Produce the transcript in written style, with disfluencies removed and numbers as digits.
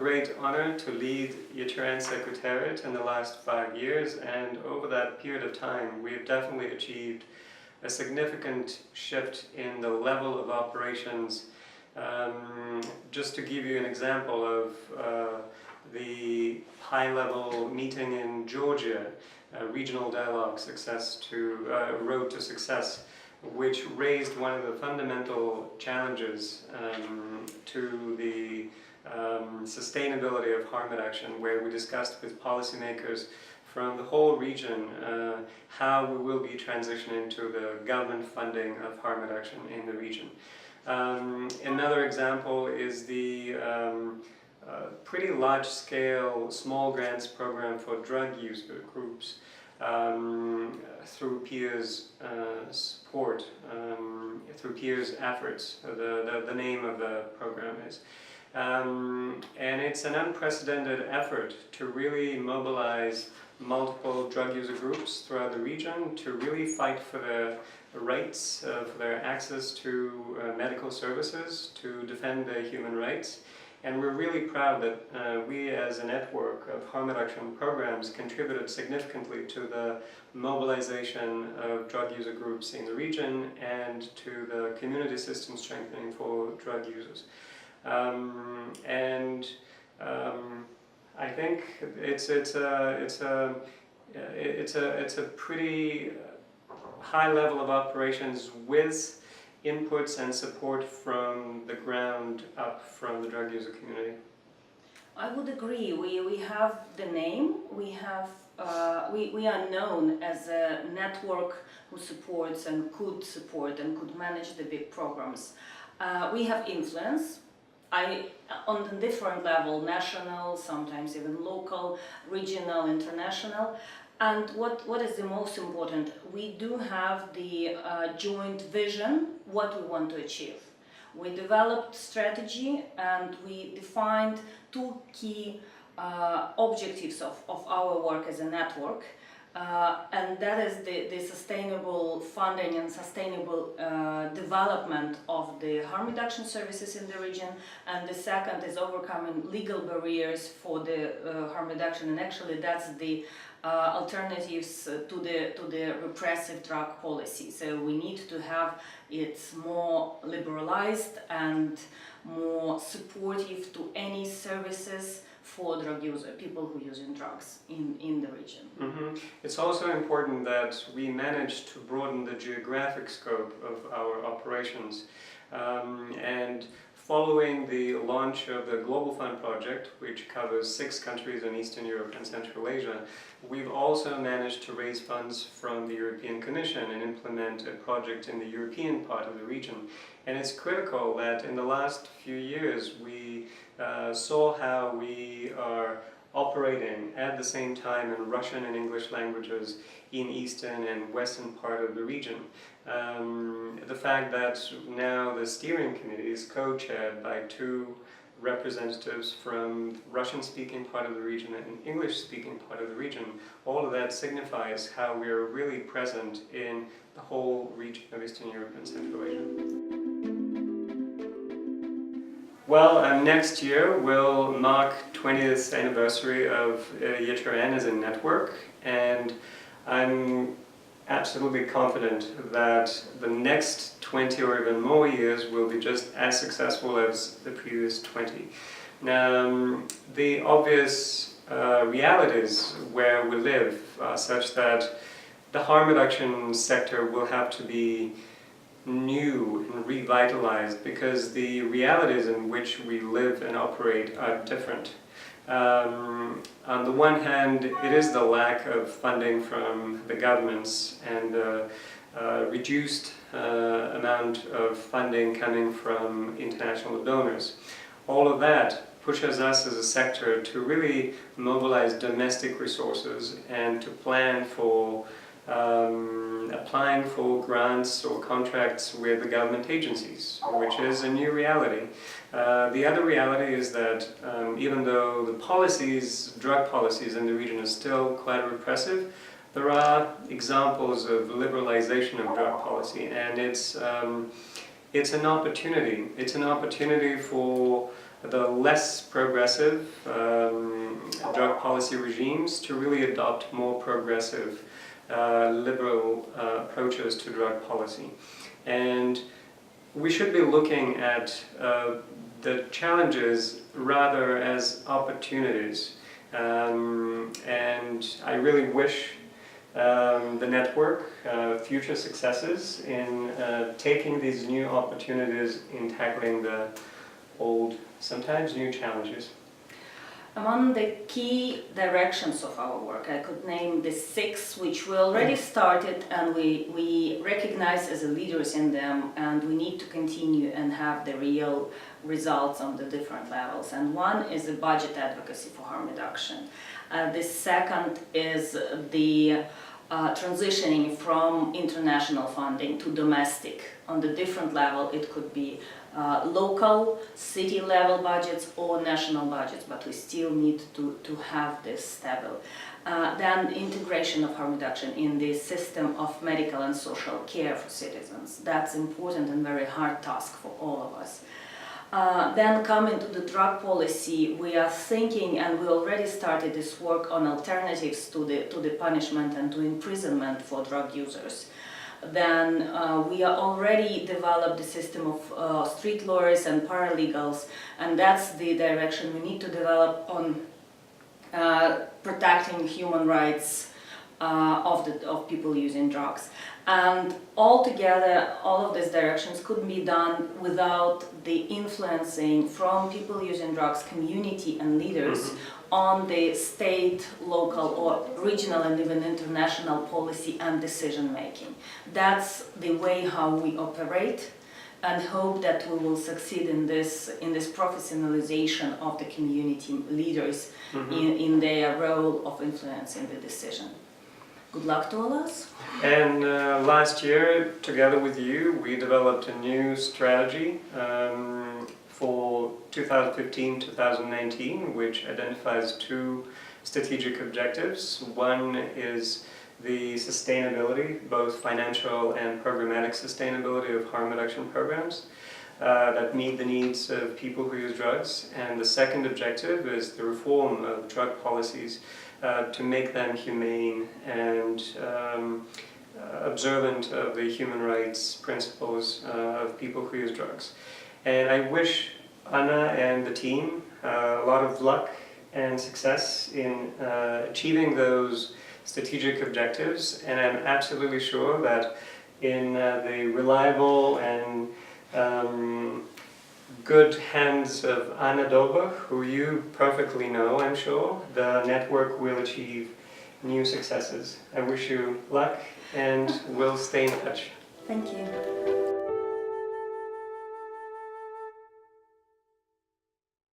great honor to lead EHRN Secretariat in the last 5 years, and over that period of time we've definitely achieved a significant shift in the level of operations. Just to give you an example of the high-level meeting in Georgia, Regional Dialogue Road to Success, which raised one of the fundamental challenges to the sustainability of harm reduction, where we discussed with policymakers from the whole region how we will be transitioning to the government funding of harm reduction in the region. Another example is the pretty large-scale small grants program for drug user groups through peers support, through peers efforts, the name of the program is. And it's an unprecedented effort to really mobilize multiple drug user groups throughout the region to really fight for their rights, for their access to medical services, to defend their human rights. And we're really proud that we as a network of harm reduction programs contributed significantly to the mobilization of drug user groups in the region and to the community system strengthening for drug users. I think it's a pretty high level of operations with inputs and support from the ground up from the drug user community. I would agree. We have the name. We are known as a network who supports and could support and could manage the big programs. We have influence. On a different level, national, sometimes even local, regional, international. And what is the most important? We do have the joint vision, what we want to achieve. We developed strategy and we defined two key objectives of our work as a network. And that is the sustainable funding and sustainable development of the harm reduction services in the region, and the second is overcoming legal barriers for the harm reduction, and actually that's the alternatives to the repressive drug policy. So we need to have it more liberalized and more supportive to any services for drug user, people who are using drugs in the region. Mm-hmm. It's also important that we manage to broaden the geographic scope of our operations. And following the launch of the Global Fund project, which covers 6 countries in Eastern Europe and Central Asia, we've also managed to raise funds from the European Commission and implement a project in the European part of the region. And it's critical that in the last few years we saw how we are operating at the same time in Russian and English languages in eastern and western part of the region. The fact that now the steering committee is co-chaired by 2 representatives from Russian-speaking part of the region and English-speaking part of the region, all of that signifies how we are really present in the whole region of Eastern Europe and Central Asia. Well, next year will mark 20th anniversary of EHRN as a network, and I'm absolutely confident that the next 20 or even more years will be just as successful as the previous 20. Now, the obvious realities where we live are such that the harm reduction sector will have to be new and revitalized because the realities in which we live and operate are different. On the one hand, it is the lack of funding from the governments and the reduced amount of funding coming from international donors. All of that pushes us as a sector to really mobilize domestic resources and to plan for applying for grants or contracts with the government agencies, which is a new reality. The other reality is that even though the drug policies in the region are still quite repressive, there are examples of liberalization of drug policy, and it's an opportunity. It's an opportunity for the less progressive drug policy regimes to really adopt more progressive liberal approaches to drug policy. And we should be looking at the challenges rather as opportunities. And I really wish the network future successes in taking these new opportunities in tackling the old, sometimes new challenges. Among the key directions of our work, I could name the 6 which we already started and we recognize as leaders in them, and we need to continue and have the real results on the different levels. And one is the budget advocacy for harm reduction. The second is the transitioning from international funding to domestic. On the different level, it could be local, city level budgets or national budgets, but we still need to have this stable. Then integration of harm reduction in the system of medical and social care for citizens. That's important and very hard task for all of us. Then coming to the drug policy, we are thinking, and we already started this work on alternatives to the punishment and to imprisonment for drug users. Then we are already developed the system of street lawyers and paralegals, and that's the direction we need to develop on protecting human rights of people using drugs. And altogether, all of these directions couldn't be done without the influencing from people using drugs, community and leaders on the state, local or regional and even international policy and decision making. That's the way how we operate, and hope that we will succeed in this professionalization of the community leaders in their role of influencing the decision. Good luck to all of us. And last year, together with you, we developed a new strategy for 2015-2019, which identifies 2 strategic objectives. One is the sustainability, both financial and programmatic sustainability of harm reduction programs that meet the needs of people who use drugs. And the second objective is the reform of drug policies to make them humane and observant of the human rights principles of people who use drugs. And I wish Anna and the team a lot of luck and success in achieving those strategic objectives, and I'm absolutely sure that in the reliable and good hands of Anna Doba, who you perfectly know, I'm sure, the network will achieve new successes. I wish you luck and we'll stay in touch. Thank you.